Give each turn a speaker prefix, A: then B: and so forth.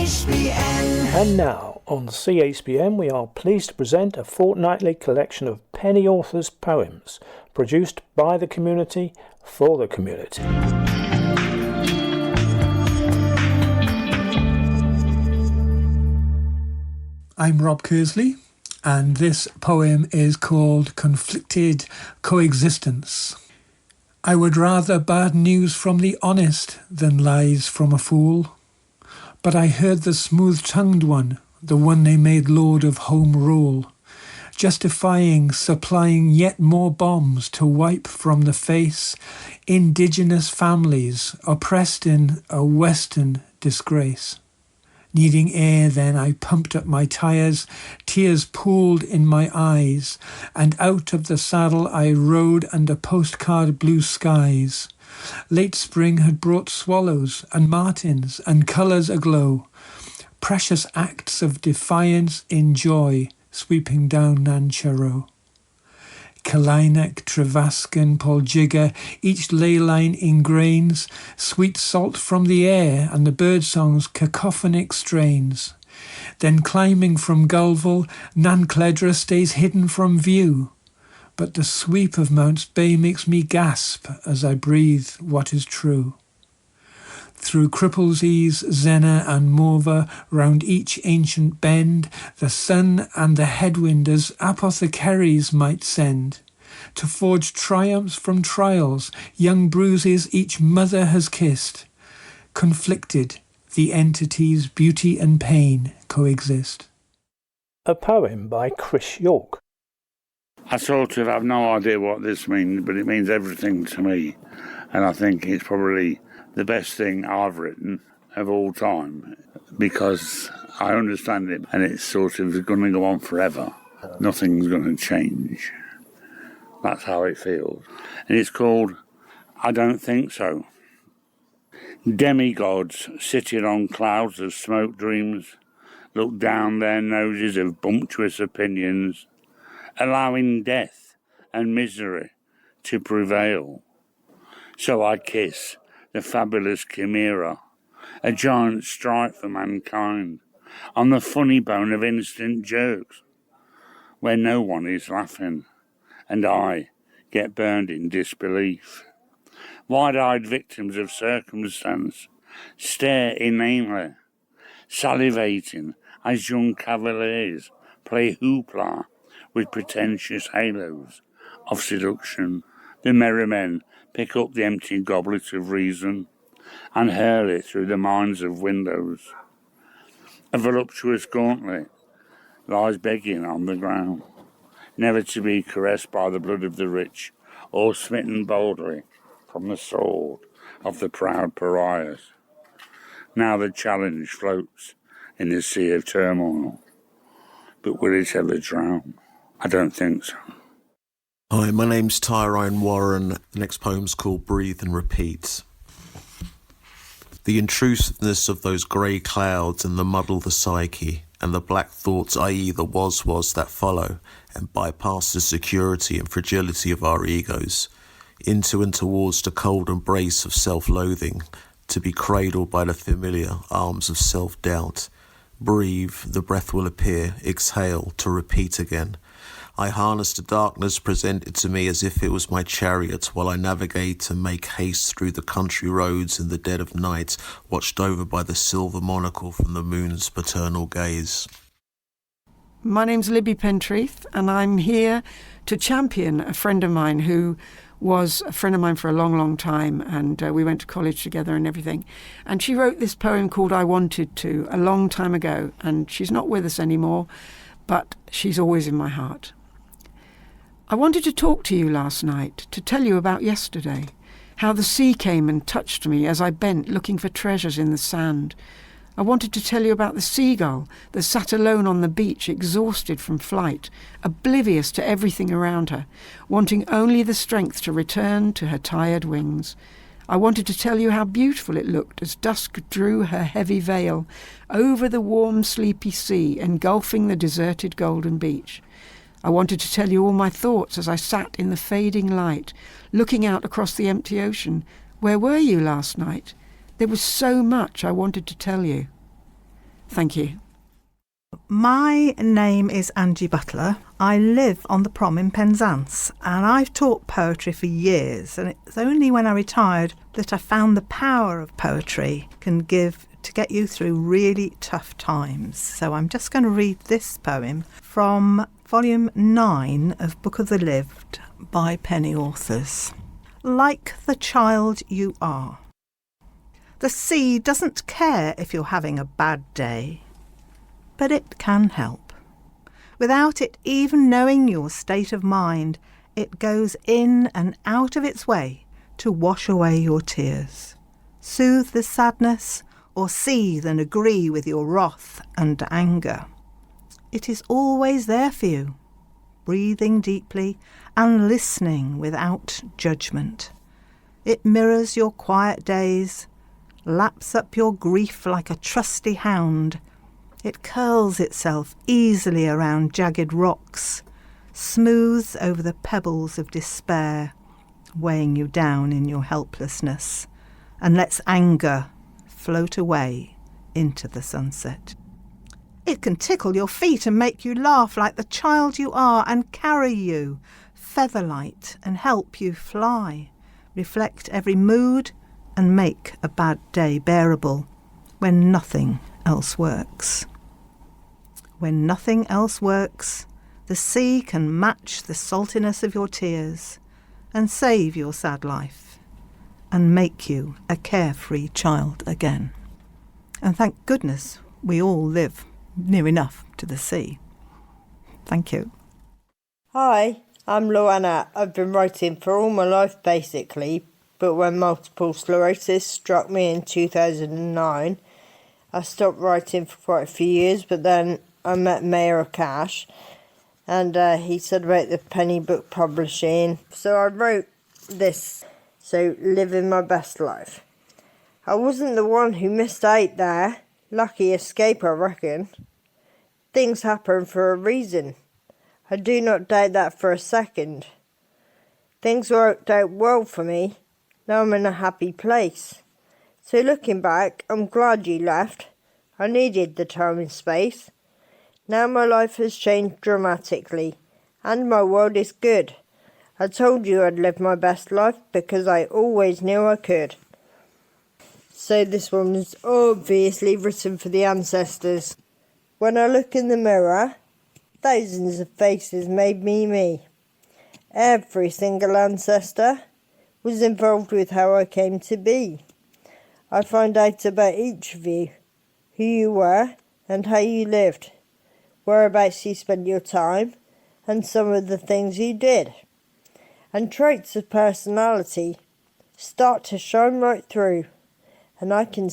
A: CHBN.
B: And now, on CHBN, we are pleased to present a fortnightly collection of penny authors' poems, produced by the community, for the community.
C: I'm Rob Kersley, and this poem is called Conflicted Coexistence. I would rather bad news from the honest than lies from a fool. But I heard the smooth-tongued one, the one they made lord of home rule, justifying supplying yet more bombs to wipe from the face indigenous families oppressed in a Western disgrace. Needing air then, I pumped up my tires, tears pooled in my eyes, and out of the saddle I rode under postcard blue skies. Late spring had brought swallows and martins and colours aglow, precious acts of defiance in joy sweeping down Truro. Kalinak, Travascan, Poljiga, each ley line ingrains sweet salt from the air and the birdsong's cacophonic strains. Then climbing from Gulval, Nancledra stays hidden from view, but the sweep of Mount's Bay makes me gasp as I breathe what is true. Through Cripples's, Zena and Morva, round each ancient bend, the sun and the headwind as apothecaries might send, to forge triumphs from trials, young bruises each mother has kissed. Conflicted, the entities beauty and pain coexist.
B: A poem by Chris York.
D: I sort of have no idea what this means, but it means everything to me, and I think it's probably the best thing I've written of all time, because I understand it and it's sort of going to go on forever. Nothing's going to change. That's how it feels. And it's called I Don't Think So. Demigods sitting on clouds of smoke dreams look down their noses of bumptious opinions, allowing death and misery to prevail. So I kiss the fabulous chimera, a giant strike for mankind, on the funny bone of instant jokes, where no one is laughing, and I get burned in disbelief. Wide-eyed victims of circumstance stare inanely, salivating as young cavaliers play hoopla with pretentious halos of seduction. The merry men pick up the empty goblet of reason and hurl it through the minds of windows. A voluptuous gauntlet lies begging on the ground, never to be caressed by the blood of the rich or smitten boldly from the sword of the proud pariahs. Now the challenge floats in the sea of turmoil, but will it ever drown? I don't think so.
E: Hi, my name's Tyrone Warren. The next poem's called Breathe and Repeat. The intrusiveness of those grey clouds and the muddle the psyche, and the black thoughts, i.e. the was that follow and bypass the security and fragility of our egos, into and towards the cold embrace of self-loathing, to be cradled by the familiar arms of self-doubt. Breathe, the breath will appear, exhale, to repeat again. I harness the darkness presented to me as if it was my chariot while I navigate and make haste through the country roads in the dead of night, watched over by the silver monocle from the moon's paternal gaze.
F: My name's Libby Pentreath, and I'm here to champion a friend of mine who was a friend of mine for a long, long time, and we went to college together and everything. And she wrote this poem called I Wanted To a long time ago, and she's not with us anymore, but she's always in my heart. I wanted to talk to you last night, to tell you about yesterday, how the sea came and touched me as I bent looking for treasures in the sand. I wanted to tell you about the seagull that sat alone on the beach, exhausted from flight, oblivious to everything around her, wanting only the strength to return to her tired wings. I wanted to tell you how beautiful it looked as dusk drew her heavy veil over the warm, sleepy sea, engulfing the deserted golden beach. I wanted to tell you all my thoughts as I sat in the fading light, looking out across the empty ocean. Where were you last night? There was so much I wanted to tell you. Thank you.
A: My name is Angie Butler. I live on the Prom in Penzance, and I've taught poetry for years, and it's only when I retired that I found the power of poetry can give to get you through really tough times. So I'm just going to read this poem from volume 9 of Book of the Lived by Penny Authors. Like the child you are. The sea doesn't care if you're having a bad day, but it can help. Without it even knowing your state of mind, it goes in and out of its way to wash away your tears, soothe the sadness, or seethe and agree with your wrath and anger. It is always there for you, breathing deeply and listening without judgment. It mirrors your quiet days, laps up your grief like a trusty hound. It curls itself easily around jagged rocks, smooths over the pebbles of despair, weighing you down in your helplessness, and lets anger float away into the sunset. It can tickle your feet and make you laugh like the child you are, and carry you, featherlight, and help you fly, reflect every mood, and make a bad day bearable when nothing else works. When nothing else works, the sea can match the saltiness of your tears and save your sad life and make you a carefree child again. And thank goodness we all live near enough to the sea. Thank you.
G: Hi, I'm Luana. I've been writing for all my life basically, but when multiple sclerosis struck me in 2009, I stopped writing for quite a few years, but then I met Mayor Cash, and he said about the penny book publishing. So I wrote this, so living my best life. I wasn't the one who missed out there. Lucky escape, I reckon. Things happen for a reason. I do not doubt that for a second. Things worked out well for me. Now I'm in a happy place. So looking back, I'm glad you left. I needed the time and space. Now my life has changed dramatically, and my world is good. I told you I'd live my best life because I always knew I could. So this one was obviously written for the ancestors. When I look in the mirror, thousands of faces made me me. Every single ancestor was involved with how I came to be. I find out about each of you, who you were and how you lived, whereabouts you spent your time, and some of the things you did. And traits of personality start to shine right through, and I can see